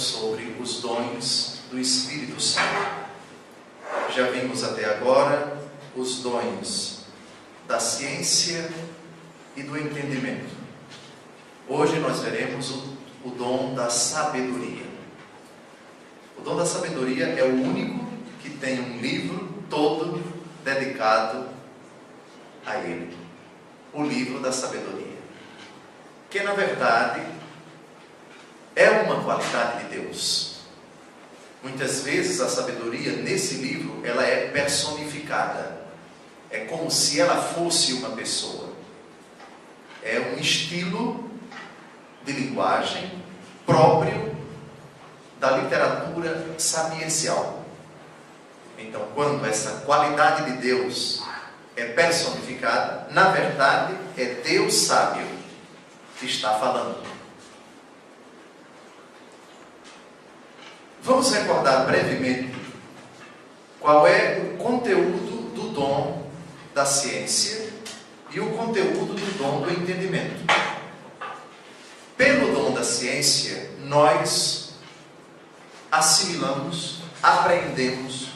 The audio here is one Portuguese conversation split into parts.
sobre os dons do Espírito Santo. Já vimos até agora os dons da ciência e do entendimento. Hoje nós veremos o dom da sabedoria. O dom da sabedoria é o único que tem um livro todo dedicado a ele. O livro da sabedoria. Que na verdade é uma qualidade de Deus. Muitas vezes a sabedoria nesse livro ela é personificada. É como se ela fosse uma pessoa. É um estilo de linguagem próprio da literatura sapiencial. Então, quando essa qualidade de Deus é personificada, na verdade é Deus sábio que está falando. Vamos recordar brevemente qual é o conteúdo do dom da ciência e o conteúdo do dom do entendimento. Pelo dom da ciência, nós assimilamos, aprendemos,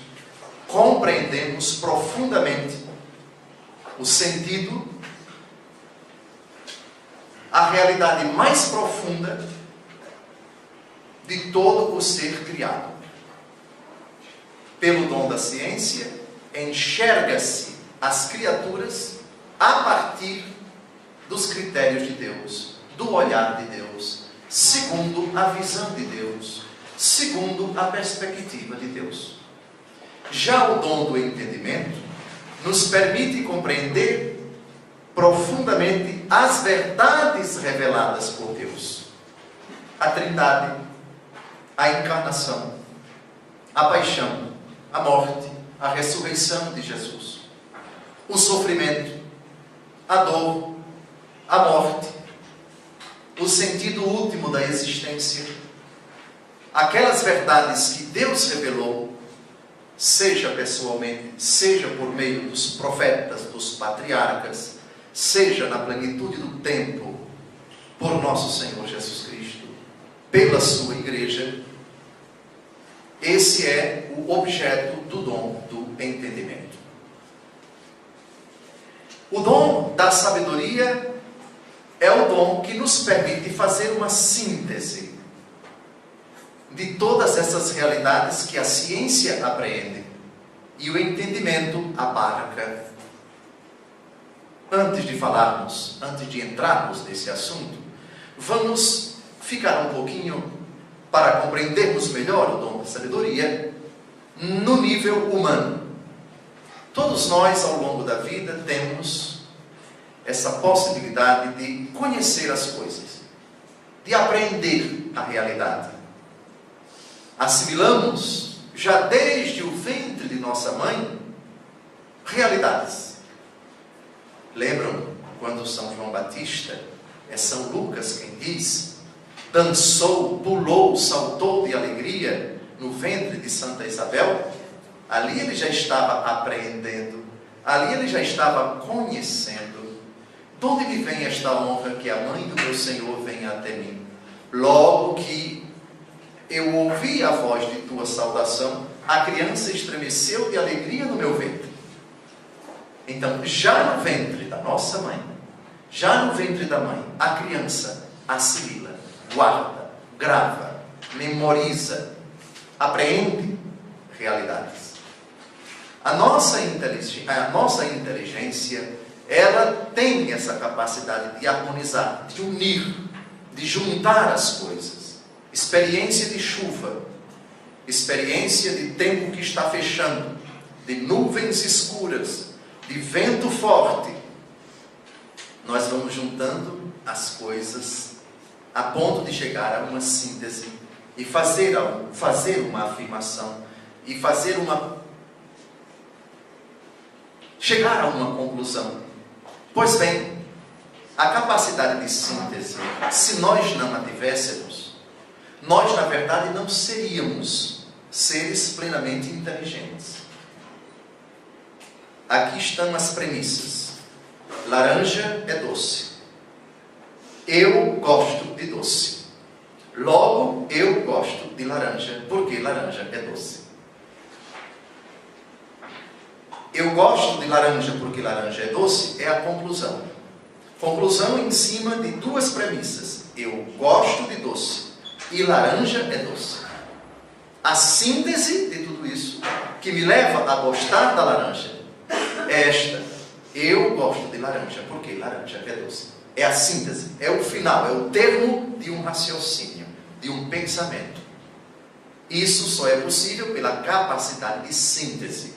compreendemos profundamente o sentido, a realidade mais profunda de todo o ser criado. Pelo dom da ciência, enxerga-se as criaturas a partir dos critérios de Deus, do olhar de Deus, segundo a visão de Deus, segundo a perspectiva de Deus. Já o dom do entendimento nos permite compreender profundamente as verdades reveladas por Deus. A Trindade, a encarnação, a paixão, a morte, a ressurreição de Jesus, o sofrimento, a dor, a morte, o sentido último da existência, aquelas verdades que Deus revelou, seja pessoalmente, seja por meio dos profetas, dos patriarcas, seja na plenitude do tempo, por nosso Senhor Jesus Cristo, pela sua igreja. Esse é o objeto do dom do entendimento. O dom da sabedoria é o dom que nos permite fazer uma síntese de todas essas realidades que a ciência apreende e o entendimento abarca. Antes de entrarmos nesse assunto, vamos ficar um pouquinho para compreendermos melhor o dom da sabedoria no nível humano. Todos nós, ao longo da vida, temos essa possibilidade de conhecer as coisas, de aprender a realidade. Assimilamos, já desde o ventre de nossa mãe, realidades. Lembram quando São João Batista, é São Lucas quem diz, dançou, pulou, saltou de alegria no ventre de Santa Isabel? Ali ele já estava apreendendo, ali ele já estava conhecendo. De onde me vem esta honra que a mãe do meu Senhor venha até mim? Logo que eu ouvi a voz de tua saudação, a criança estremeceu de alegria no meu ventre. Então, já no ventre da nossa mãe, já no ventre da mãe, a criança assimila, guarda, grava, memoriza, apreende realidades. A nossa inteligência, ela tem essa capacidade de harmonizar, de unir, de juntar as coisas. Experiência de chuva, experiência de tempo que está fechando, de nuvens escuras, de vento forte. Nós vamos juntando as coisas a ponto de chegar a uma síntese e fazer uma afirmação e chegar a uma conclusão. Pois bem, a capacidade de síntese, se nós não a tivéssemos, nós, na verdade, não seríamos seres plenamente inteligentes. Aqui estão as premissas. Laranja é doce. Eu gosto de doce. Logo, eu gosto de laranja, porque laranja é doce. Eu gosto de laranja porque laranja é doce é a conclusão. Conclusão em cima de duas premissas. Eu gosto de doce e laranja é doce. A síntese de tudo isso, que me leva a gostar da laranja, é esta. Eu gosto de laranja porque laranja é doce. É a síntese, é o final, é o termo de um raciocínio, de um pensamento. Isso só é possível pela capacidade de síntese.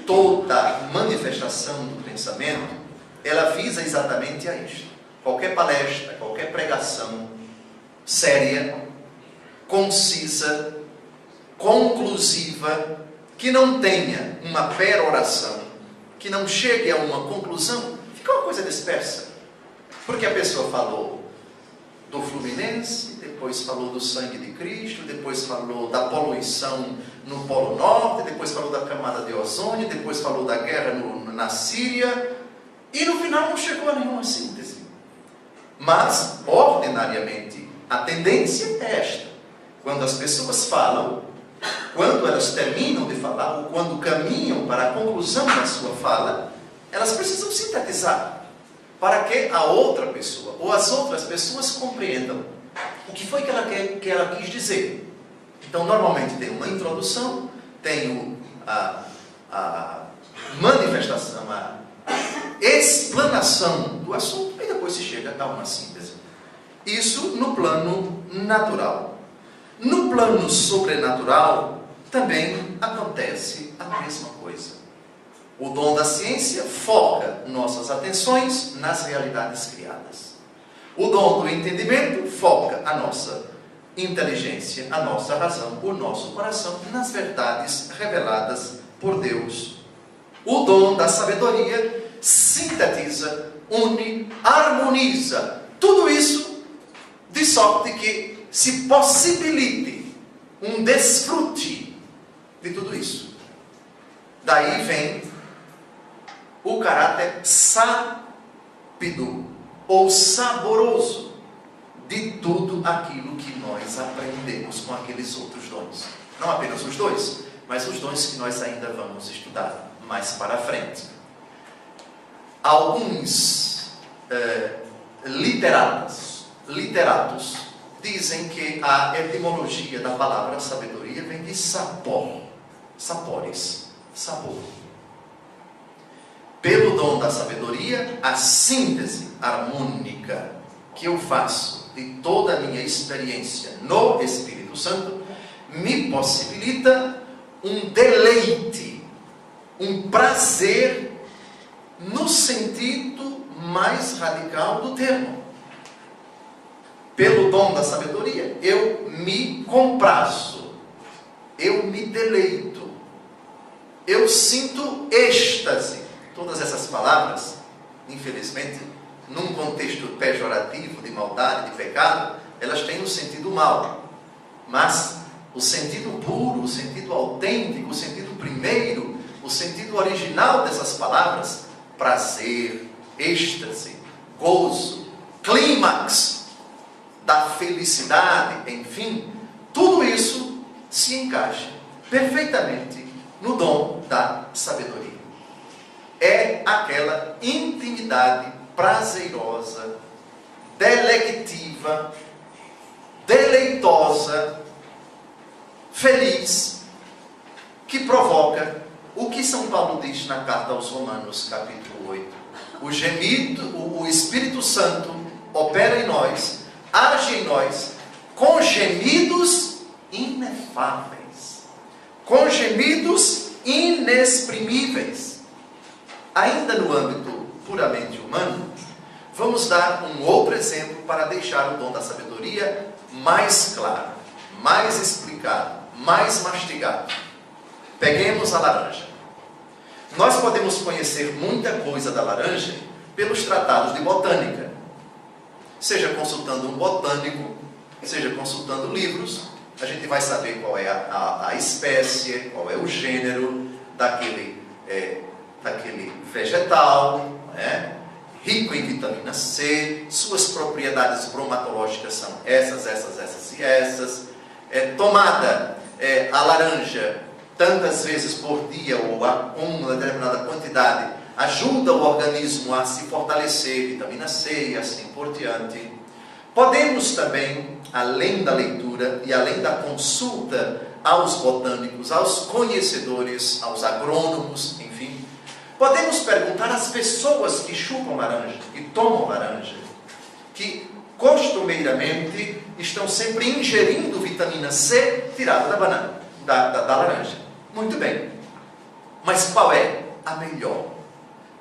Toda manifestação do pensamento, ela visa exatamente a isto. Qualquer palestra, qualquer pregação séria, concisa, conclusiva, que não tenha uma peroração, que não chegue a uma conclusão, fica uma coisa dispersa. Porque a pessoa falou do Fluminense, depois falou do sangue de Cristo, depois falou da poluição no Polo Norte, depois falou da camada de ozônio, depois falou da guerra na Síria, e no final não chegou a nenhuma síntese. Mas, ordinariamente, a tendência é esta. Quando as pessoas falam, quando elas terminam de falar, ou quando caminham para a conclusão da sua fala, elas precisam sintetizar, para que a outra pessoa, ou as outras pessoas compreendam o que foi que ela quis dizer. Então, normalmente tem uma introdução, tem a manifestação, a explanação do assunto, e depois se chega a uma síntese. Isso no plano natural. No plano sobrenatural, também acontece a mesma coisa. O dom da ciência foca nossas atenções nas realidades criadas. O dom do entendimento foca a nossa inteligência, a nossa razão, o nosso coração nas verdades reveladas por Deus. O dom da sabedoria sintetiza, une, harmoniza tudo isso de sorte que se possibilite um desfrute de tudo isso. Daí vem o caráter sápido ou saboroso de tudo aquilo que nós aprendemos com aqueles outros dons. Não apenas os dois, mas os dons que nós ainda vamos estudar mais para frente. Alguns literatos dizem que a etimologia da palavra sabedoria vem de sapor, sapores, sabor. Pelo dom da sabedoria, a síntese harmônica que eu faço de toda a minha experiência no Espírito Santo me possibilita um deleite, um prazer no sentido mais radical do termo. Pelo dom da sabedoria, eu me comprazo, eu me deleito, eu sinto êxtase. Todas essas palavras, infelizmente, num contexto pejorativo de maldade, de pecado, elas têm um sentido mau. Mas o sentido puro, o sentido autêntico, o sentido primeiro, o sentido original dessas palavras, prazer, êxtase, gozo, clímax da felicidade, enfim, tudo isso se encaixa perfeitamente no dom da sabedoria. É aquela intimidade prazerosa, delectiva, deleitosa, feliz, que provoca o que São Paulo diz na carta aos Romanos, capítulo 8. O gemido, o Espírito Santo opera em nós, age em nós, com gemidos inefáveis, com gemidos inexprimíveis. Ainda no âmbito puramente humano, vamos dar um outro exemplo para deixar o dom da sabedoria mais claro, mais explicado, mais mastigado. Peguemos a laranja. Nós podemos conhecer muita coisa da laranja pelos tratados de botânica. Seja consultando um botânico, seja consultando livros, a gente vai saber qual é a espécie, qual é o gênero daquele vegetal, né? rico em vitamina C, suas propriedades bromatológicas são essas e essas. Tomada a laranja tantas vezes por dia ou uma determinada quantidade ajuda o organismo a se fortalecer, vitamina C e assim por diante. Podemos também, além da leitura e além da consulta aos botânicos, aos conhecedores, aos agrônomos, enfim, podemos perguntar às pessoas que chupam laranja, que tomam laranja, que costumeiramente estão sempre ingerindo vitamina C tirada da banana, da laranja. Muito bem. Mas qual é a melhor?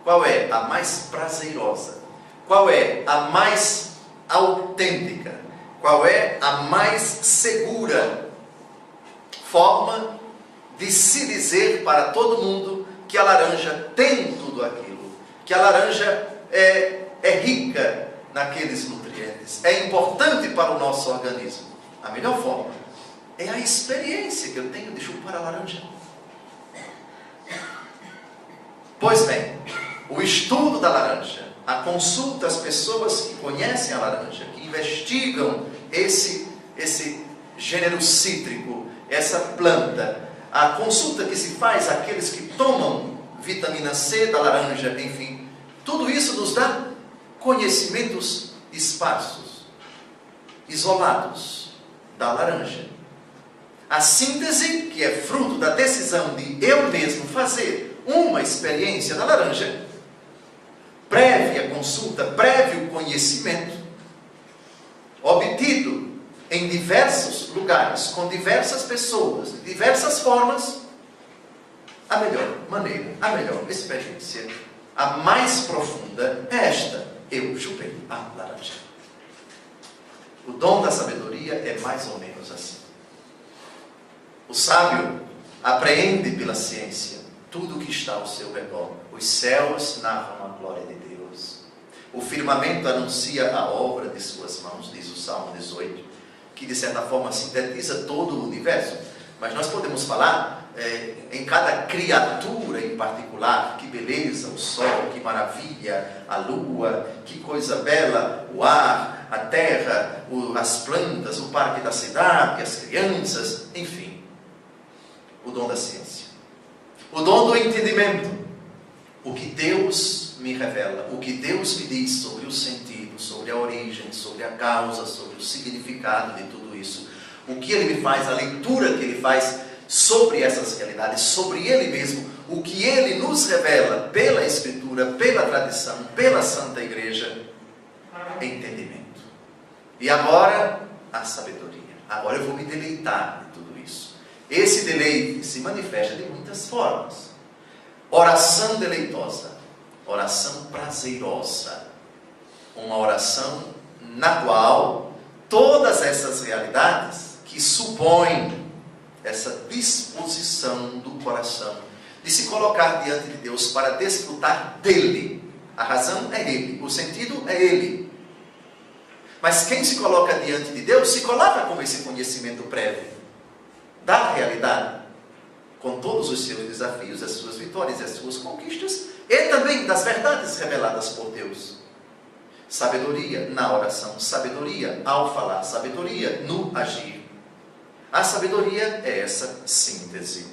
Qual é a mais prazerosa? Qual é a mais autêntica? Qual é a mais segura forma de se dizer para todo mundo que a laranja tem tudo aquilo, que a laranja é rica naqueles nutrientes, é importante para o nosso organismo? A melhor forma é a experiência que eu tenho de chupar a laranja. Pois bem, o estudo da laranja, a consulta às pessoas que conhecem a laranja, que investigam esse gênero cítrico, essa planta, a consulta que se faz àqueles que tomam vitamina C da laranja, enfim, tudo isso nos dá conhecimentos esparsos, isolados da laranja. A síntese, que é fruto da decisão de eu mesmo fazer uma experiência da laranja, prévia consulta, prévio conhecimento, obtido em diversos lugares, com diversas pessoas, de diversas formas, a melhor maneira, a melhor experiência, a mais profunda é esta: eu chupei a laranja. O dom da sabedoria é mais ou menos assim. O sábio apreende pela ciência tudo o que está ao seu redor. Os céus narram a glória de Deus. O firmamento anuncia a obra de suas mãos, diz o Salmo 18, que de certa forma sintetiza todo o universo. Mas nós podemos falar em cada criatura em particular. Que beleza o sol, que maravilha a lua, que coisa bela o ar, a terra, as plantas, o parque da cidade, as crianças, enfim. O dom da ciência, o dom do entendimento, o que Deus me revela, o que Deus me diz sobre o sentido, sobre a origem, sobre a causa, sobre o significado de tudo isso, o que Ele me faz, a leitura que Ele faz sobre essas realidades, sobre Ele mesmo, o que Ele nos revela pela Escritura, pela tradição, pela Santa Igreja. Entendimento. E agora, a sabedoria. Agora eu vou me deleitar de tudo isso. Esse deleite se manifesta de muitas formas. Oração deleitosa, oração prazerosa, uma oração na qual todas essas realidades que supõem essa disposição do coração de se colocar diante de Deus para desfrutar dele. A razão é Ele, o sentido é Ele. Mas quem se coloca diante de Deus se coloca com esse conhecimento prévio da realidade, com todos os seus desafios, as suas vitórias e as suas conquistas, e também das verdades reveladas por Deus. Sabedoria na oração, sabedoria ao falar, sabedoria no agir. A sabedoria é essa síntese.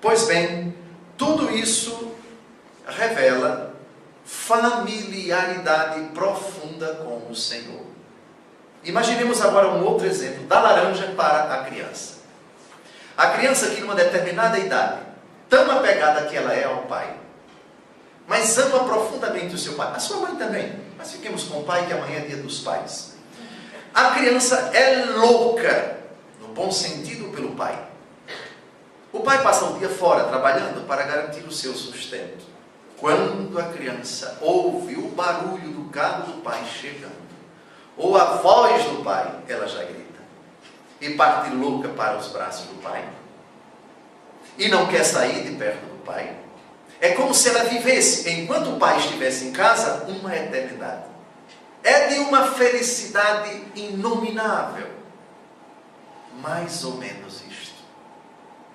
Pois bem, tudo isso revela familiaridade profunda com o Senhor. Imaginemos agora um outro exemplo da laranja para a criança. A criança que numa determinada idade, tão apegada que ela é ao pai, mas ama profundamente o seu pai. A sua mãe também, mas fiquemos com o pai, que amanhã é dia dos pais. A criança é louca, no bom sentido, pelo pai. O pai passa o dia fora, trabalhando para garantir o seu sustento. Quando a criança ouve o barulho do carro do pai chegando, ou a voz do pai, ela já grita. E parte louca para os braços do pai. E não quer sair de perto do pai. É como se ela vivesse, enquanto o pai estivesse em casa, uma eternidade. É de uma felicidade inominável. Mais ou menos isto.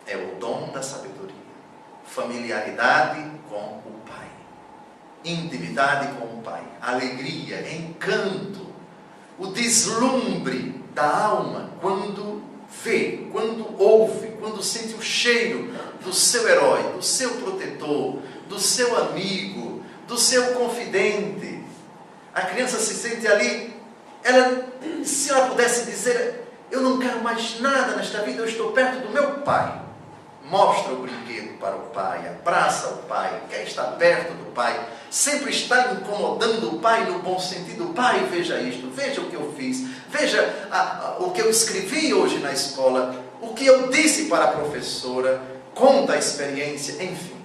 É o dom da sabedoria. Familiaridade com o pai. intimidade com o Pai, alegria, encanto, o deslumbre da alma quando vê, quando ouve, quando sente o cheiro do seu herói, do seu protetor, do seu amigo, do seu confidente. A criança se sente ali, se ela pudesse dizer: eu não quero mais nada nesta vida, eu estou perto do meu pai. Mostra o brinquedo para o pai, abraça o pai, quer estar perto do pai, sempre está incomodando o pai no bom sentido. Pai, veja isto, veja o que eu fiz, veja o que eu escrevi hoje na escola, o que eu disse para a professora, conta a experiência, enfim.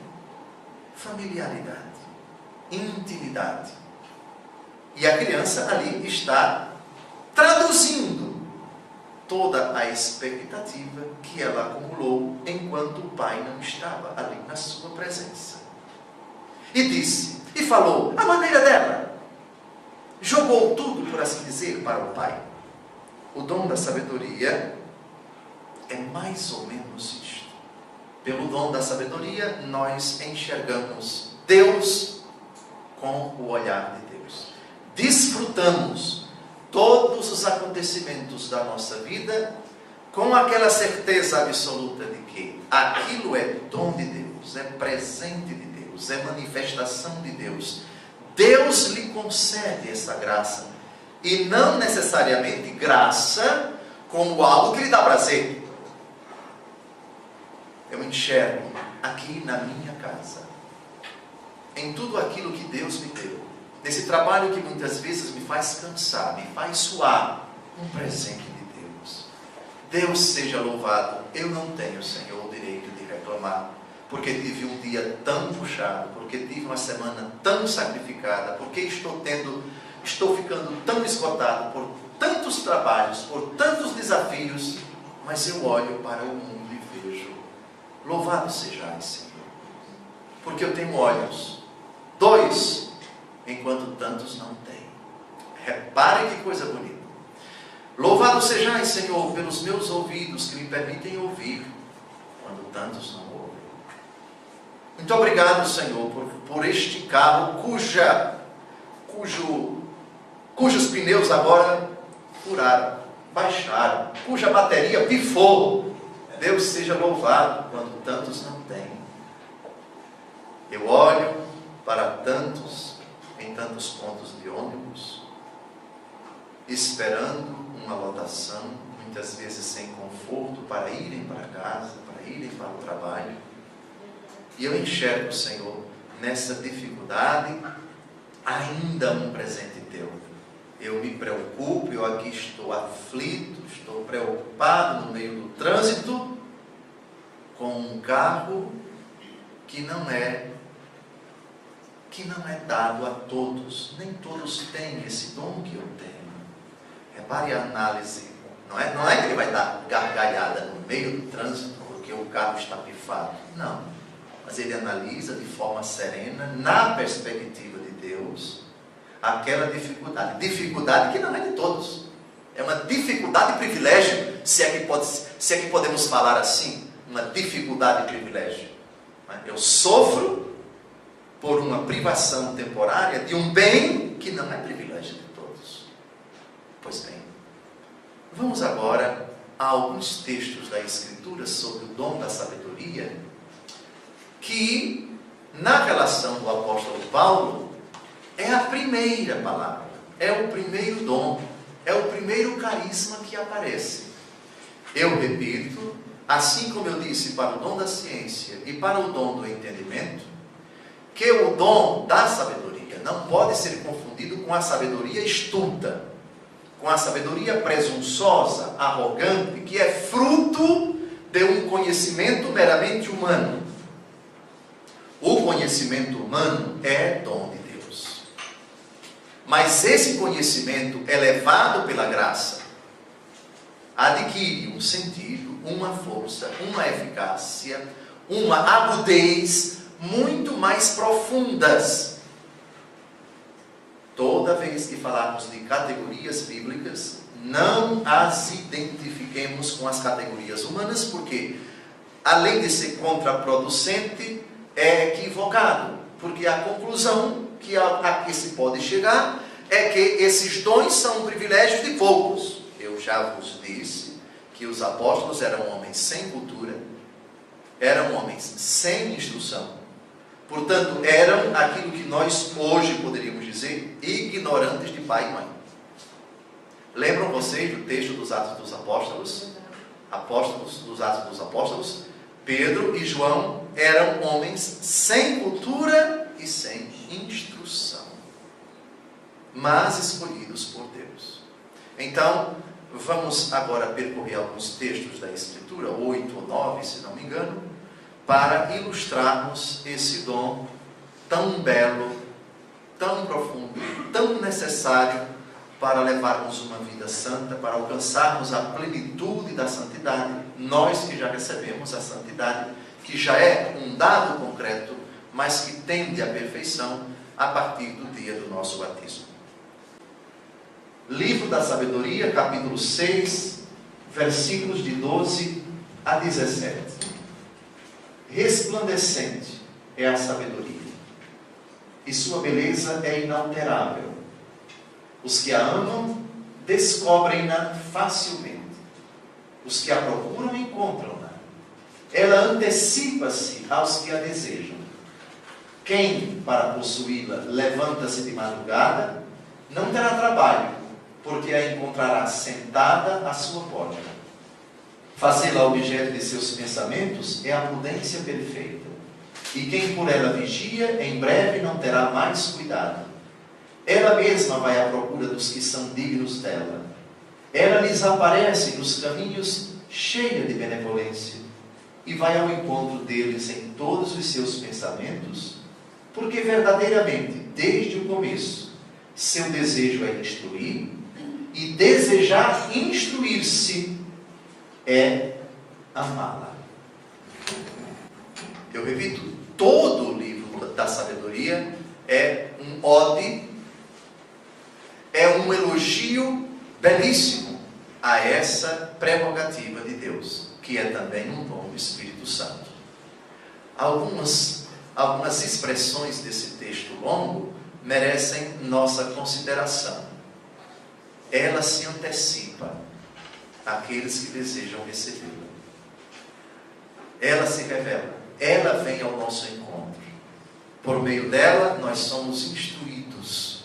Familiaridade, intimidade. E a criança ali está traduzindo toda a expectativa que ela acumulou enquanto o pai não estava ali na sua presença. E disse, e falou, à maneira dela. Jogou tudo, por assim dizer, para o pai. O dom da sabedoria é mais ou menos isto. Pelo dom da sabedoria, nós enxergamos Deus com o olhar de Deus. Desfrutamos todos os acontecimentos da nossa vida com aquela certeza absoluta de que aquilo é dom de Deus, é presente de Deus, é manifestação de Deus. Deus lhe concede essa graça, e não necessariamente graça como algo que lhe dá prazer. Eu enxergo aqui na minha casa, em tudo aquilo que Deus me deu, nesse trabalho que muitas vezes me faz cansar, me faz suar, um presente de Deus. Deus seja louvado. Eu não tenho, Senhor, o direito de reclamar, porque tive um dia tão puxado, porque tive uma semana tão sacrificada, porque estou ficando tão esgotado por tantos trabalhos, por tantos desafios, mas eu olho para o mundo e vejo: louvado sejais, Senhor, porque eu tenho olhos, 2, enquanto tantos não têm. Reparem que coisa bonita. Louvado sejais, Senhor, pelos meus ouvidos que me permitem ouvir, quando tantos não ouvem. Muito obrigado, Senhor, por este carro cujos pneus agora furaram, baixaram, cuja bateria pifou. Deus seja louvado quando tantos não têm. Eu olho para tantos em tantos pontos de ônibus, esperando uma lotação, muitas vezes sem conforto, para irem para casa, para irem para o trabalho. E eu enxergo, Senhor, nessa dificuldade, ainda um presente teu. Eu me preocupo, eu aqui estou aflito, estou preocupado no meio do trânsito, com um carro que não é dado a todos. Nem todos têm esse dom que eu tenho. Repare a análise. Não é que ele vai dar gargalhada no meio do trânsito porque o carro está pifado. Não. Mas ele analisa de forma serena, na perspectiva de Deus, aquela dificuldade. Dificuldade que não é de todos. É uma dificuldade de privilégio, se é que podemos falar assim. Uma dificuldade de privilégio. Eu sofro por uma privação temporária de um bem que não é privilégio de todos. Pois bem, vamos agora a alguns textos da Escritura sobre o dom da sabedoria, que, na relação do apóstolo Paulo, é a primeira palavra, é o primeiro dom, é o primeiro carisma que aparece. Eu repito, assim como eu disse para o dom da ciência e para o dom do entendimento, que o dom da sabedoria não pode ser confundido com a sabedoria estulta, com a sabedoria presunçosa, arrogante, que é fruto de um conhecimento meramente humano. O conhecimento humano é dom de Deus. Mas esse conhecimento, elevado pela graça, adquire um sentido, uma força, uma eficácia, uma agudez muito mais profundas. Toda vez que falarmos de categorias bíblicas, não as identifiquemos com as categorias humanas, porque, além de ser contraproducente, é equivocado, porque a conclusão que a que se pode chegar é que esses dons são privilégios de poucos. Eu já vos disse que os apóstolos eram homens sem cultura, eram homens sem instrução. Portanto, eram aquilo que nós hoje poderíamos dizer ignorantes de pai e mãe. Lembram vocês do texto dos Atos dos Apóstolos? Dos Atos dos Apóstolos? Pedro e João eram homens sem cultura e sem instrução, mas escolhidos por Deus. Então, vamos agora percorrer alguns textos da Escritura, 8 ou 9, se não me engano, para ilustrarmos esse dom tão belo, tão profundo, tão necessário para levarmos uma vida santa, para alcançarmos a plenitude da santidade, nós que já recebemos a santidade, que já é um dado concreto, mas que tende à perfeição a partir do dia do nosso batismo. Livro da Sabedoria, capítulo 6, versículos de 12 a 17. Resplandecente é a sabedoria, e sua beleza é inalterável. Os que a amam descobrem-na facilmente. Os que a procuram encontram-na. Ela antecipa-se aos que a desejam. Quem, para possuí-la, levanta-se de madrugada, não terá trabalho, porque a encontrará sentada à sua porta. Fazê-la objeto de seus pensamentos é a prudência perfeita. E quem por ela vigia, em breve não terá mais cuidado. Ela mesma vai à procura dos que são dignos dela. Ela lhes aparece nos caminhos cheia de benevolência e vai ao encontro deles em todos os seus pensamentos, porque verdadeiramente, desde o começo, seu desejo é instruir, e desejar instruir-se é amá-la. Eu repito, todo o livro da sabedoria é um ode, é um elogio belíssimo a essa prerrogativa de Deus, que é também um dom do Espírito Santo. Algumas expressões desse texto longo merecem nossa consideração. Ela se antecipa àqueles que desejam recebê-la. Ela se revela, ela vem ao nosso encontro. Por meio dela, nós somos instruídos.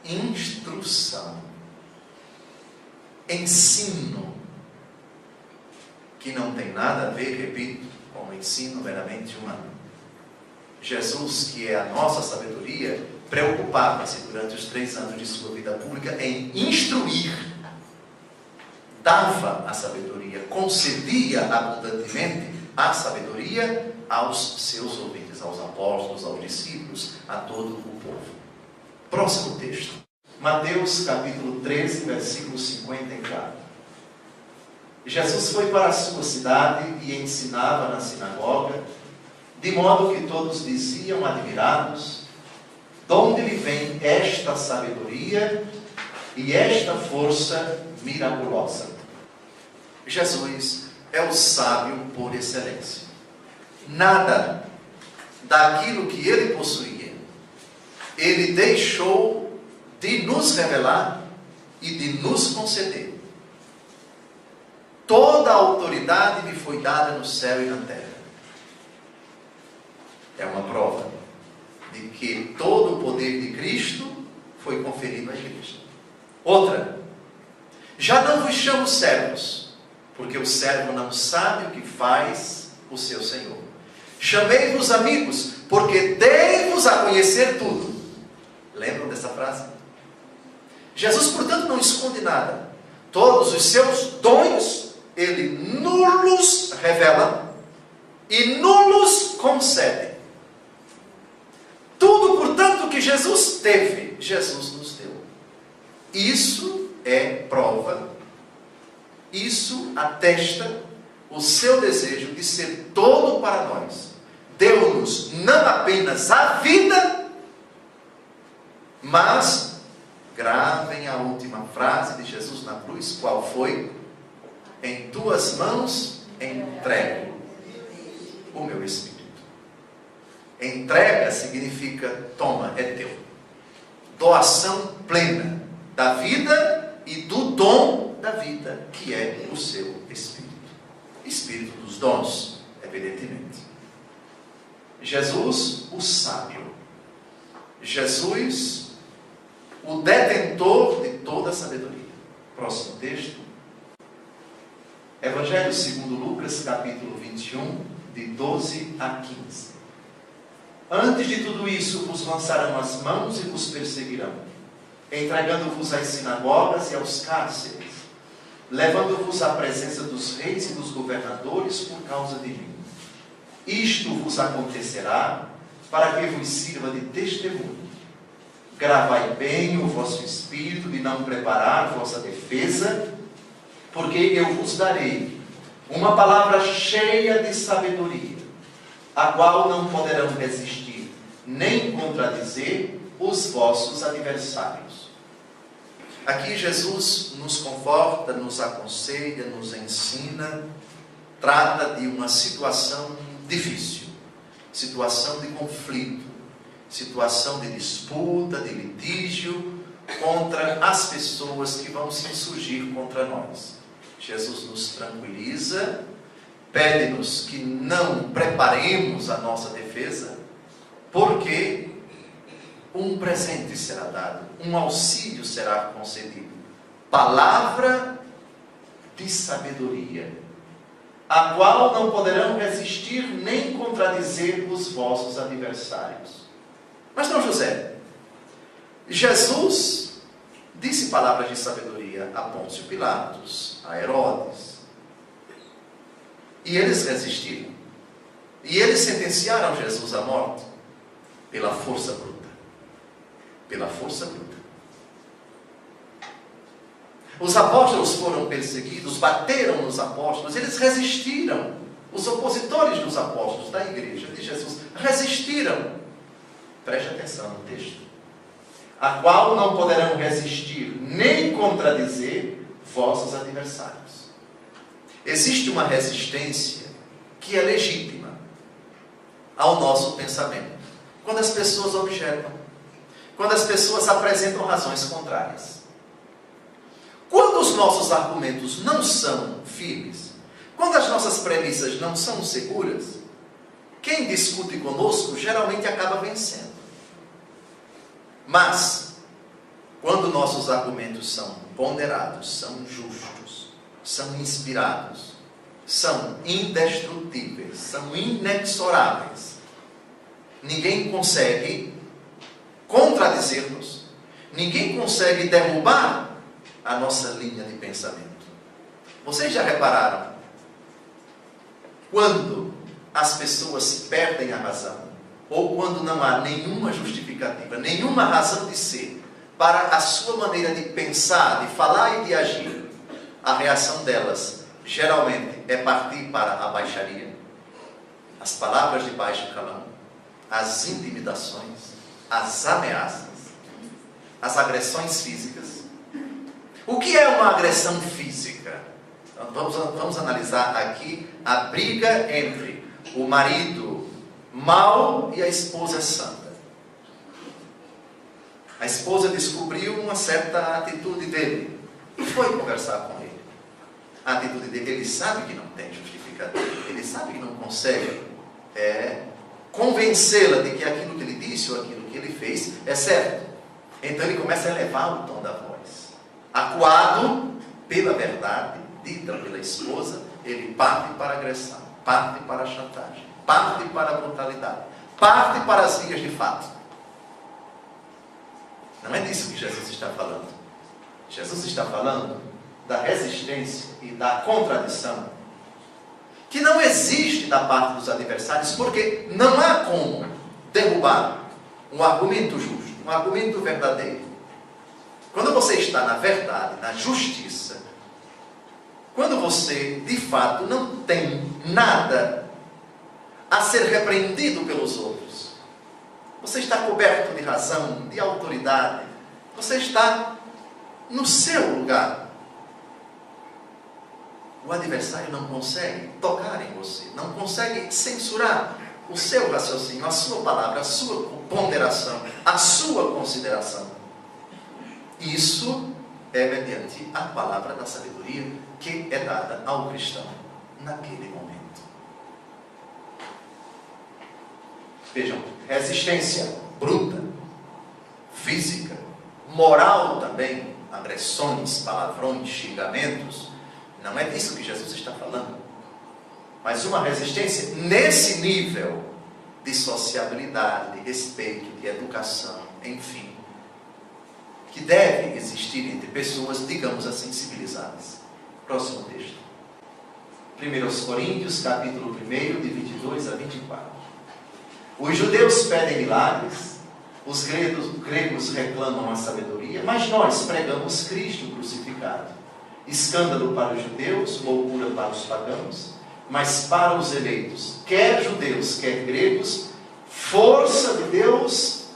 Instrução, ensino, que não tem nada a ver, repito, com o ensino meramente humano. Jesus, que é a nossa sabedoria, preocupava-se durante os 3 anos de sua vida pública em instruir, dava a sabedoria, concedia abundantemente a sabedoria aos seus ouvintes, aos apóstolos, aos discípulos, a todo o povo. Próximo texto. Mateus capítulo 13, versículo 54. Jesus foi para a sua cidade e ensinava na sinagoga, de modo que todos diziam admirados: de onde lhe vem esta sabedoria e esta força miraculosa? Jesus é o sábio por excelência. Nada daquilo que ele possuía ele deixou de nos revelar e de nos conceder. Toda a autoridade lhe foi dada no céu e na terra. É uma prova de que todo o poder de Cristo foi conferido à igreja. Outra, já não vos chamo servos, porque o servo não sabe o que faz o seu Senhor. Chamei-vos amigos, porque dei-vos a conhecer tudo. Lembram dessa frase? Jesus, portanto, não esconde nada. Todos os seus dons, ele nulos revela e nulos concede. Tudo, portanto, que Jesus teve, Jesus nos deu. Isso é prova, isso atesta o seu desejo de ser todo para nós. Deu-nos não apenas a vida, mas gravem a última frase de Jesus na cruz, qual foi? Em tuas mãos entrego o meu Espírito. Entrega significa toma, é teu. Doação plena da vida e do dom da vida, que é o seu Espírito. Espírito dos dons, evidentemente. Jesus, o sábio. Jesus, o detentor de toda a sabedoria. Próximo texto. Evangelho segundo Lucas, capítulo 21, de 12 a 15. Antes de tudo isso, vos lançarão as mãos e vos perseguirão, entregando-vos às sinagogas e aos cárceres, levando-vos à presença dos reis e dos governadores por causa de mim. Isto vos acontecerá para que vos sirva de testemunho. Gravai bem o vosso espírito de não preparar vossa defesa, porque eu vos darei uma palavra cheia de sabedoria, a qual não poderão resistir, nem contradizer os vossos adversários. Aqui Jesus nos conforta, nos aconselha, nos ensina, trata de uma situação difícil, situação de conflito, situação de disputa, de litígio contra as pessoas que vão se insurgir contra nós. Jesus nos tranquiliza, pede-nos que não preparemos a nossa defesa, porque um presente será dado, um auxílio será concedido. Palavra de sabedoria, a qual não poderão resistir nem contradizer os vossos adversários. Mas não, José. Jesus disse palavras de sabedoria a Pôncio Pilatos, a Herodes. E eles resistiram. E eles sentenciaram Jesus à morte pela força bruta. Pela força bruta. Os apóstolos foram perseguidos, bateram nos apóstolos, eles resistiram. Os opositores dos apóstolos, da igreja de Jesus, resistiram. Preste atenção no texto. A qual não poderão resistir, nem contradizer vossos adversários. Existe uma resistência que é legítima ao nosso pensamento. Quando as pessoas objetam, quando as pessoas apresentam razões contrárias. Quando os nossos argumentos não são firmes, quando as nossas premissas não são seguras, quem discute conosco geralmente acaba vencendo. Mas, quando nossos argumentos são ponderados, são justos, são inspirados, são indestrutíveis, são inexoráveis, ninguém consegue contradizer-nos, ninguém consegue derrubar a nossa linha de pensamento. Vocês já repararam? Quando as pessoas perdem a razão, ou quando não há nenhuma justificativa, nenhuma razão de ser, para a sua maneira de pensar, de falar e de agir, a reação delas, geralmente, é partir para a baixaria, as palavras de baixo calão, as intimidações, as ameaças, as agressões físicas. O que é uma agressão física? Vamos analisar aqui a briga entre o marido mau e a esposa santa. A esposa descobriu uma certa atitude dele e foi conversar com ele. A atitude dele, ele sabe que não tem justificativa, ele sabe que não consegue convencê-la de que aquilo que ele disse ou aquilo que ele fez é certo. Então ele começa a elevar o tom da voz. Acuado pela verdade dita pela esposa, ele parte para a agressão, parte para a chantagem, parte para a brutalidade, parte para as vias de fato. Não é disso que Jesus está falando. Jesus está falando da resistência e da contradição que não existe da parte dos adversários, porque não há como derrubar um argumento justo, um argumento verdadeiro. Quando você está na verdade, na justiça, quando você de fato não tem nada a ser repreendido pelos outros, você está coberto de razão, de autoridade, você está no seu lugar. O adversário não consegue tocar em você, não consegue censurar o seu raciocínio, a sua palavra, a sua ponderação, a sua consideração. Isso é mediante a palavra da sabedoria que é dada ao cristão naquele momento. Vejam, resistência bruta, física, moral também, agressões, palavrões, xingamentos, não é disso que Jesus está falando. Mas uma resistência nesse nível de sociabilidade, de respeito, de educação, enfim, que deve existir entre pessoas, digamos assim, civilizadas. Próximo texto. 1 Coríntios, capítulo 1, de 22 a 24. Os judeus pedem milagres, os gregos reclamam a sabedoria, mas nós pregamos Cristo crucificado. Escândalo para os judeus, loucura para os pagãos, mas para os eleitos, quer judeus, quer gregos, força de Deus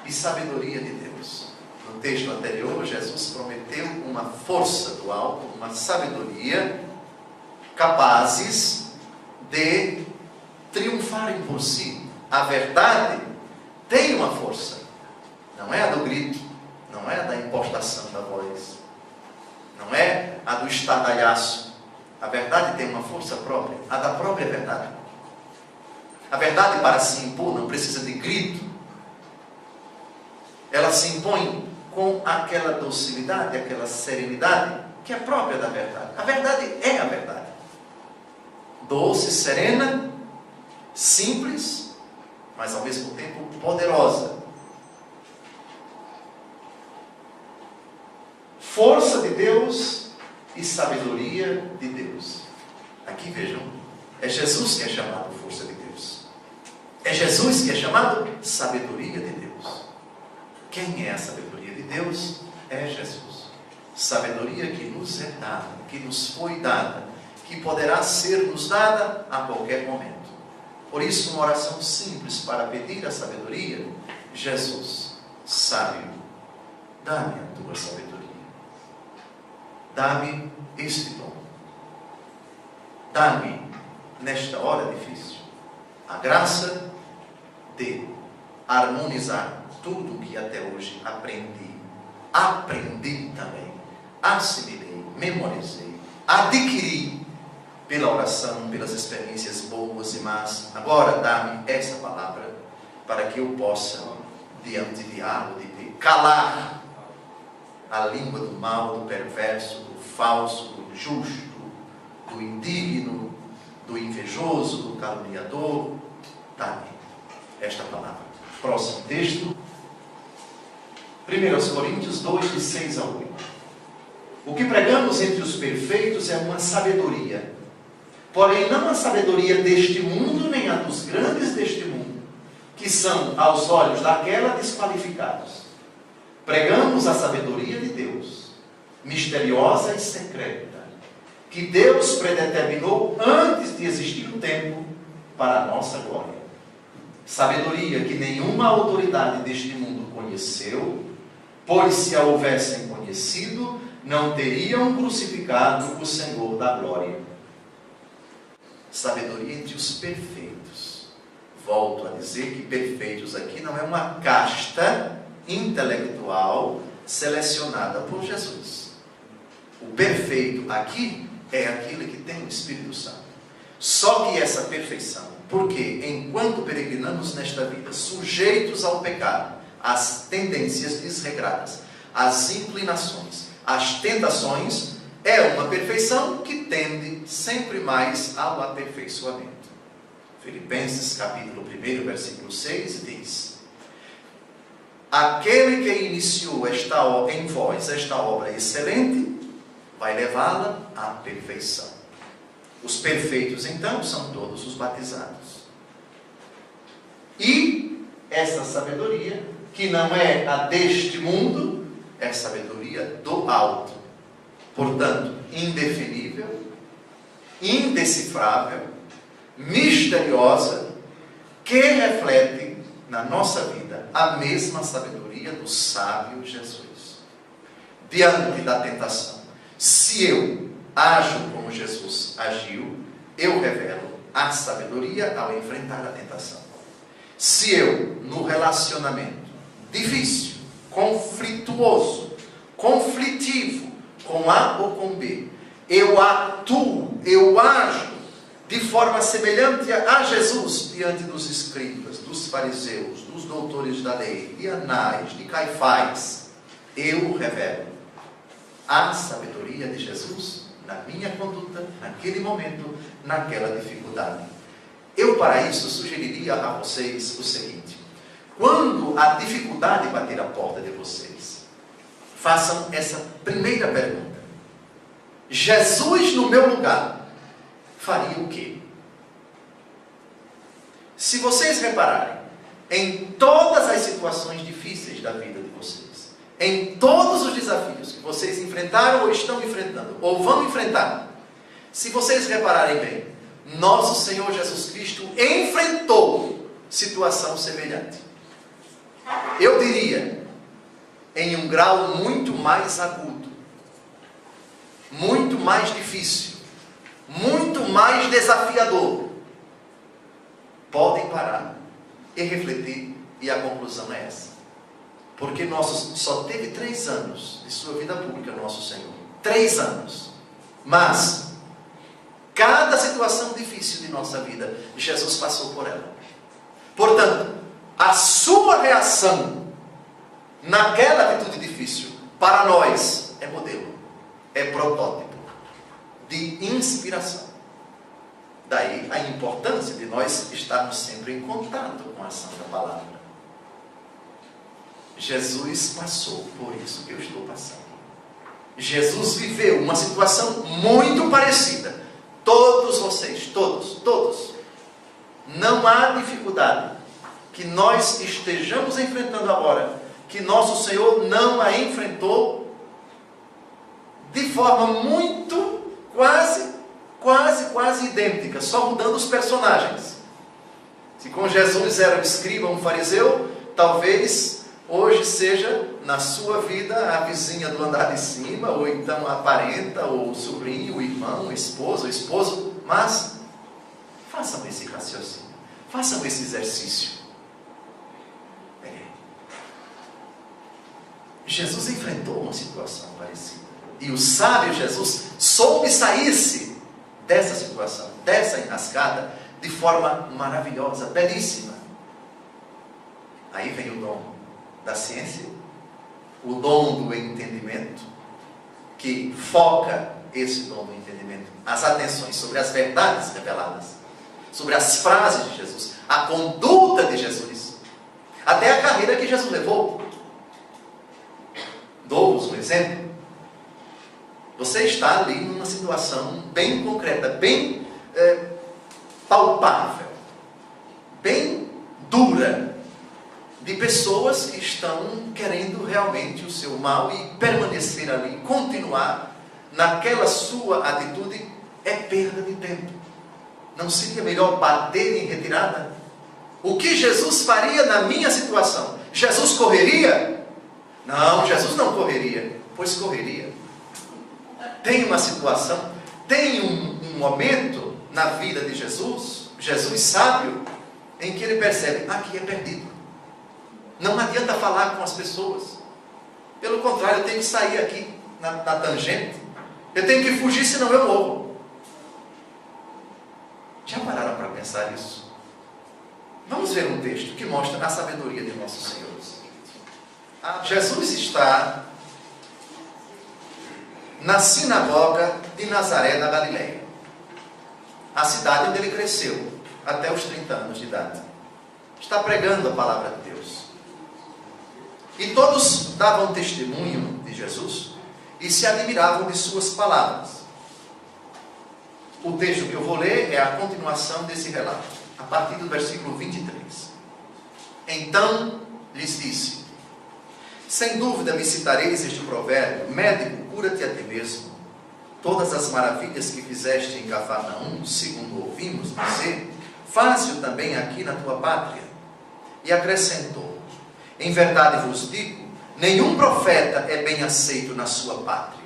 e sabedoria de Deus. No texto anterior, Jesus prometeu uma força do alto, uma sabedoria, capazes de triunfarem por si. A verdade tem uma força, não é a do grito, não é a da impostação da voz, não é a do estardalhaço. A verdade tem uma força própria, a da própria verdade. A verdade, para se impor, não precisa de grito. Ela se impõe com aquela docilidade, aquela serenidade que é própria da verdade. A verdade é a verdade. Doce, serena, simples, mas ao mesmo tempo poderosa. Força de Deus e sabedoria de Deus. Aqui vejam, é Jesus que é chamado força de Deus. É Jesus que é chamado sabedoria de Deus. Quem é a sabedoria de Deus? É Jesus. Sabedoria que nos é dada, que nos foi dada, que poderá ser nos dada a qualquer momento. Por isso, uma oração simples para pedir a sabedoria: Jesus, sábio, dá-me a tua sabedoria. Dá-me este dom. Dá-me, nesta hora difícil, a graça de harmonizar tudo o que até hoje aprendi. Aprendi também, assimilei, memorizei, adquiri pela oração, pelas experiências boas e más. Agora dá-me essa palavra para que eu possa, diante de algo, de calar a língua do mal, do perverso, do falso, do injusto, do indigno, do invejoso, do caluniador. Dá-me esta palavra. Próximo texto. 1 Coríntios 2, de 6 a 8. O que pregamos entre os perfeitos é uma sabedoria, porém não a sabedoria deste mundo, nem a dos grandes deste mundo, que são, aos olhos daquela, desqualificados. Pregamos a sabedoria de Deus, misteriosa e secreta, que Deus predeterminou antes de existir o tempo para a nossa glória. Sabedoria que nenhuma autoridade deste mundo conheceu, pois se a houvessem conhecido, não teriam crucificado o Senhor da glória. Sabedoria entre os perfeitos. Volto a dizer que perfeitos aqui não é uma casta intelectual selecionada por Jesus. O perfeito aqui é aquele que tem o Espírito Santo. Só que essa perfeição, porque enquanto peregrinamos nesta vida, sujeitos ao pecado, às tendências desregradas, às inclinações, às tentações, é uma perfeição que tende sempre mais ao aperfeiçoamento. Filipenses capítulo 1, versículo 6 diz: aquele que iniciou em vós esta obra excelente, vai levá-la à perfeição. Os perfeitos, então, são todos os batizados. E essa sabedoria, que não é a deste mundo, é sabedoria do alto. Portanto, indefinível, indecifrável, misteriosa, que reflete na nossa vida a mesma sabedoria do sábio Jesus. Diante da tentação, se eu ajo como Jesus agiu, eu revelo Há sabedoria ao enfrentar a tentação. Se eu, no relacionamento difícil, conflituoso, conflitivo, com A ou com B, eu atuo, eu ajo de forma semelhante a Jesus diante dos escribas, dos fariseus, dos doutores da lei, de Anás, de Caifás, eu revelo a sabedoria de Jesus na minha conduta, naquele momento, naquela dificuldade. Eu, para isso, sugeriria a vocês o seguinte: quando a dificuldade bater a porta de vocês, façam essa primeira pergunta: Jesus no meu lugar faria o quê? Se vocês repararem, em todas as situações difíceis da vida de vocês, em todos os desafios que vocês enfrentaram ou estão enfrentando, ou vão enfrentar, se vocês repararem bem, nosso Senhor Jesus Cristo enfrentou situação semelhante. Eu diria, em um grau muito mais agudo, muito mais difícil, muito mais desafiador. Podem parar e refletir, e a conclusão é essa. Porque só teve 3 anos de sua vida pública, nosso Senhor. 3 anos. Mas cada situação difícil de nossa vida, Jesus passou por ela. Portanto, a sua reação naquela atitude difícil, para nós, é modelo, é protótipo de inspiração. Daí a importância de nós estarmos sempre em contato com a Santa Palavra. Jesus passou por isso que eu estou passando. Jesus viveu uma situação muito parecida. Todos vocês, todos. Não há dificuldade que nós estejamos enfrentando agora, que nosso Senhor não a enfrentou de forma muito, quase idêntica, só mudando os personagens. Se com Jesus era um escriba, um fariseu, talvez hoje seja na sua vida a vizinha do andar de cima, ou então a parenta, ou o sobrinho, o irmão, o esposo, mas façam esse raciocínio, façam esse exercício. Jesus enfrentou uma situação parecida, e o sábio Jesus soube sair-se dessa situação, dessa enrascada, de forma maravilhosa, belíssima. Aí vem o dom da ciência, o dom do entendimento, que foca esse dom do entendimento, as atenções sobre as verdades reveladas, sobre as frases de Jesus, a conduta de Jesus, até a carreira que Jesus levou. Dou-vos um exemplo. Você está ali numa situação bem concreta, bem palpável, bem dura, de pessoas que estão querendo realmente o seu mal e permanecer ali, continuar naquela sua atitude, é perda de tempo. Não seria melhor bater em retirada? O que Jesus faria na minha situação? Jesus correria? Não, Jesus não correria, pois correria. Tem uma situação, tem um momento na vida de Jesus sábio, em que ele percebe: aqui é perdido. Não adianta falar com as pessoas. Pelo contrário, eu tenho que sair aqui na tangente. Eu tenho que fugir, senão eu morro. Já pararam para pensar isso? Vamos ver um texto que mostra a sabedoria de nosso Senhor. Jesus está na sinagoga de Nazaré, na Galileia, a cidade onde ele cresceu até os 30 anos de idade. Está pregando a palavra de Deus. E todos davam testemunho de Jesus e se admiravam de suas palavras. O texto que eu vou ler é a continuação desse relato, a partir do versículo 23. Então lhes disse: sem dúvida me citareis este provérbio: médico, cura-te a ti mesmo. Todas as maravilhas que fizeste em Cafarnaum, segundo ouvimos dizer, faze-o também aqui na tua pátria. E acrescentou: em verdade vos digo, nenhum profeta é bem aceito na sua pátria.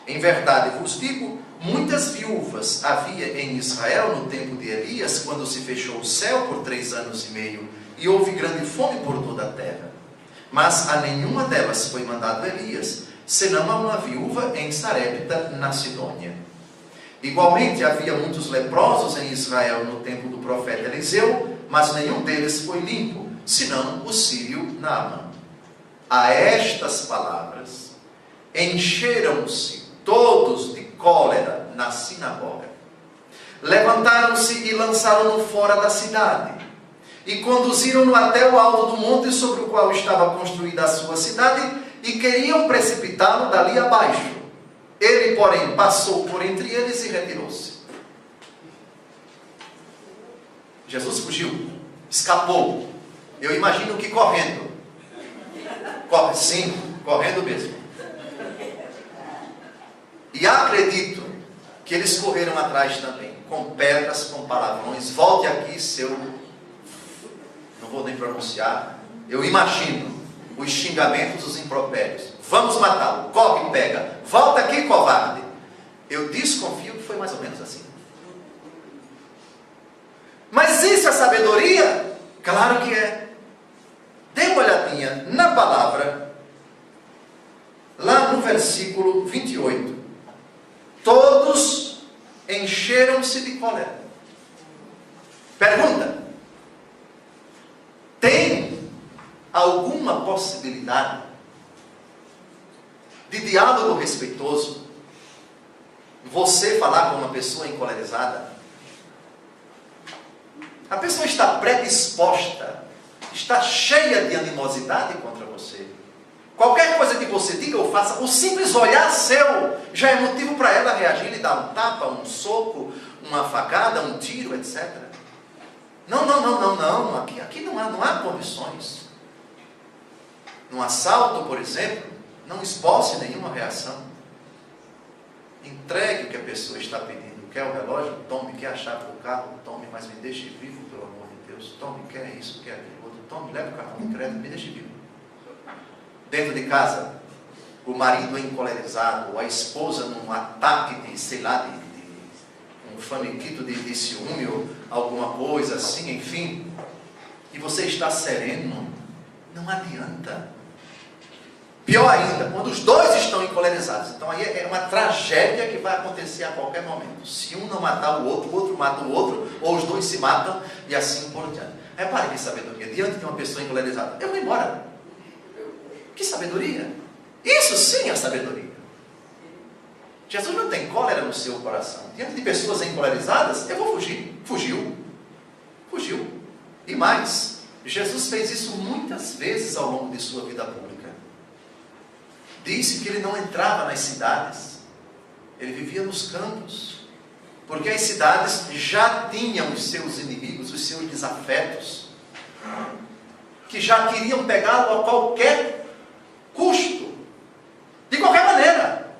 Em verdade vos digo, muitas viúvas havia em Israel no tempo de Elias, quando se fechou o céu por 3 anos e meio, e houve grande fome por toda a terra. Mas a nenhuma delas foi mandado Elias, senão a uma viúva em Sarepta, na Sidônia. Igualmente havia muitos leprosos em Israel no tempo do profeta Eliseu, mas nenhum deles foi limpo, senão o sírio Naamã. A estas palavras encheram-se todos de cólera na sinagoga. Levantaram-se e lançaram-no fora da cidade, e conduziram-no até o alto do monte sobre o qual estava construída a sua cidade, e queriam precipitá-lo dali abaixo. Ele, porém, passou por entre eles e retirou-se. Jesus fugiu, escapou. Eu imagino que correndo. Sim, correndo mesmo. E acredito que eles correram atrás também, com pedras, com palavrões. Volte aqui, seu... Não vou nem pronunciar. Eu imagino os xingamentos, os impropérios. Vamos matá-lo, corre e pega. Volta aqui, covarde. Eu desconfio que foi mais ou menos assim. Mas isso é sabedoria? Claro que é. Dê uma olhadinha na palavra, lá no versículo 28. Todos encheram-se de cólera. Pergunta: tem alguma possibilidade de diálogo respeitoso você falar com uma pessoa encolerizada? A pessoa está predisposta, está cheia de animosidade contra você. Qualquer coisa que você diga ou faça, o simples olhar seu já é motivo para ela reagir, lhe dar um tapa, um soco, uma facada, um tiro, etc. Não. Aqui não há condições. Num assalto, por exemplo, não esboce nenhuma reação. Entregue o que a pessoa está pedindo. Quer o relógio? Tome. Quer a chave do carro? Tome. Mas me deixe vivo, pelo amor de Deus. Tome. Quer isso? Quer aquilo outro? Tome. Leve o cartão de crédito. Me deixe vivo. Dentro de casa, o marido é encolerizado, ou a esposa num ataque de, sei lá, um faniquito de ciúme, ou alguma coisa assim, enfim. E você está sereno. Não adianta. Pior ainda, quando os dois estão encolerizados. Então aí é uma tragédia que vai acontecer a qualquer momento. Se um não matar o outro mata o outro, ou os dois se matam, e assim por diante. Repare que sabedoria. Diante de uma pessoa encolerizada, eu vou embora. Que sabedoria? Isso sim é sabedoria. Jesus não tem cólera no seu coração. Diante de pessoas encolerizadas, eu vou fugir. Fugiu. E mais, Jesus fez isso muitas vezes ao longo de sua vida pública. Disse que ele não entrava nas cidades, ele vivia nos campos, porque as cidades já tinham os seus inimigos, os seus desafetos, que já queriam pegá-lo a qualquer custo, de qualquer maneira.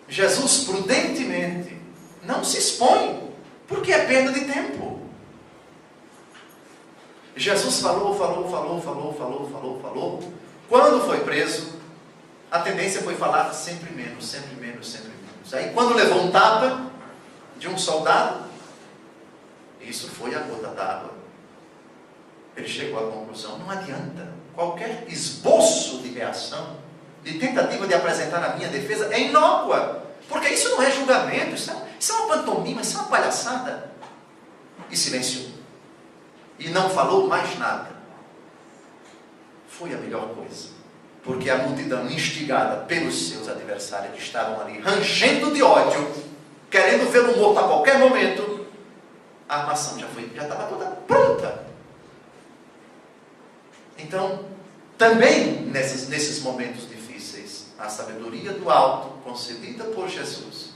Jesus prudentemente não se expõe, porque é perda de tempo. Jesus falou. Quando foi preso, a tendência foi falar sempre menos. Aí quando levou um tapa de um soldado, isso foi a gota d'água. Ele chegou à conclusão: não adianta. Qualquer esboço de reação, de tentativa de apresentar a minha defesa, é inócua. Porque isso não é julgamento, isso é uma pantomima, isso é uma palhaçada. E silenciou. E não falou mais nada. Foi a melhor coisa. Porque a multidão, instigada pelos seus adversários que estavam ali, rangendo de ódio, querendo vê-lo morto a qualquer momento, a armação já estava toda pronta. Então, também nesses momentos difíceis, a sabedoria do alto, concedida por Jesus,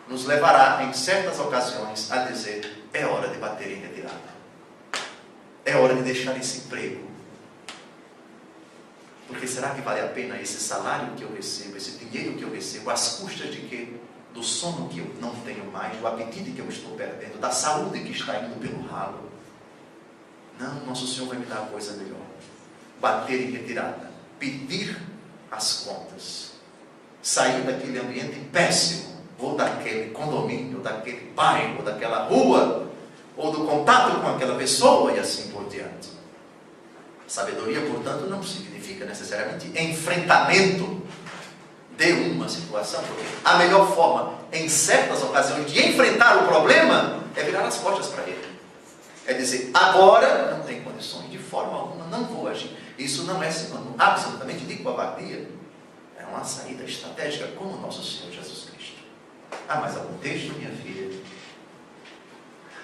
nos levará, em certas ocasiões, a dizer: é hora de bater em retirada. É hora de deixar esse emprego. Porque será que vale a pena esse salário que eu recebo, esse dinheiro que eu recebo, às custas de quê? Do sono que eu não tenho mais, do apetite que eu estou perdendo, da saúde que está indo pelo ralo. Não, nosso Senhor vai me dar coisa melhor. Bater em retirada, pedir as contas. sair daquele ambiente péssimo, ou daquele condomínio, ou daquele bairro, ou daquela rua, ou do contato com aquela pessoa, e assim por diante. Sabedoria, portanto, não significa necessariamente enfrentamento de uma situação, porque a melhor forma, em certas ocasiões, de enfrentar o problema é virar as costas para ele. É dizer, agora não tem condições, de forma alguma, não vou agir. Isso não é sinônimo absolutamente de covardia. É uma saída estratégica, como o nosso Senhor Jesus Cristo. Ah, mais algum texto, minha filha?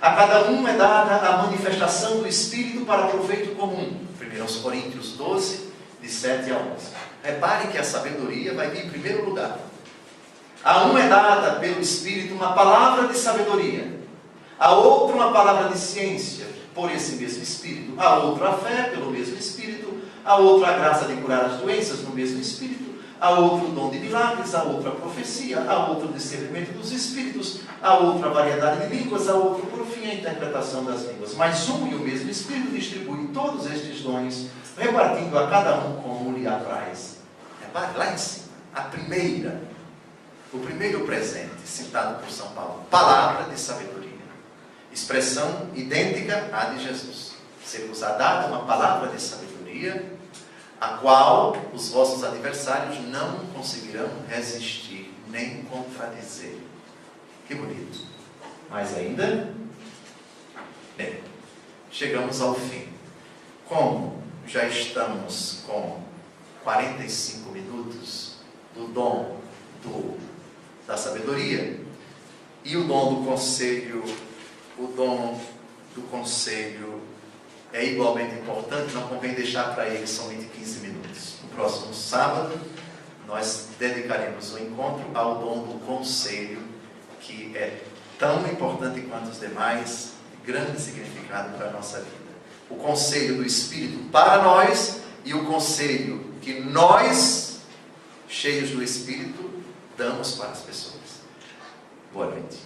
A cada um é dada a manifestação do Espírito para proveito comum. 1 Coríntios 12, de 7 a 11. Repare que a sabedoria vai vir em primeiro lugar. A um é dada pelo Espírito uma palavra de sabedoria. A outro uma palavra de ciência, por esse mesmo Espírito. A outro a fé, pelo mesmo Espírito. A outro a graça de curar as doenças, no mesmo Espírito. A outro o dom de milagres, a outra a profecia, a outro o discernimento dos Espíritos, a outra a variedade de línguas, a outro, por fim, a interpretação das línguas. Mas um e o mesmo Espírito distribui todos estes dons, repartindo a cada um como lhe apraz. Repare, lá em cima, o primeiro presente, citado por São Paulo, palavra de sabedoria. Expressão idêntica à de Jesus. Ser-vos dada uma palavra de sabedoria, a qual os vossos adversários não conseguirão resistir, nem contradizer. Que bonito. Mas ainda, bem, chegamos ao fim. Como já estamos com 45 minutos do dom da sabedoria, e o dom do conselho, é igualmente importante, não convém deixar para ele somente 15 minutos. No próximo sábado, nós dedicaremos o encontro ao dom do conselho, que é tão importante quanto os demais, de grande significado para a nossa vida. O conselho do Espírito para nós e o conselho que nós, cheios do Espírito, damos para as pessoas. Boa noite.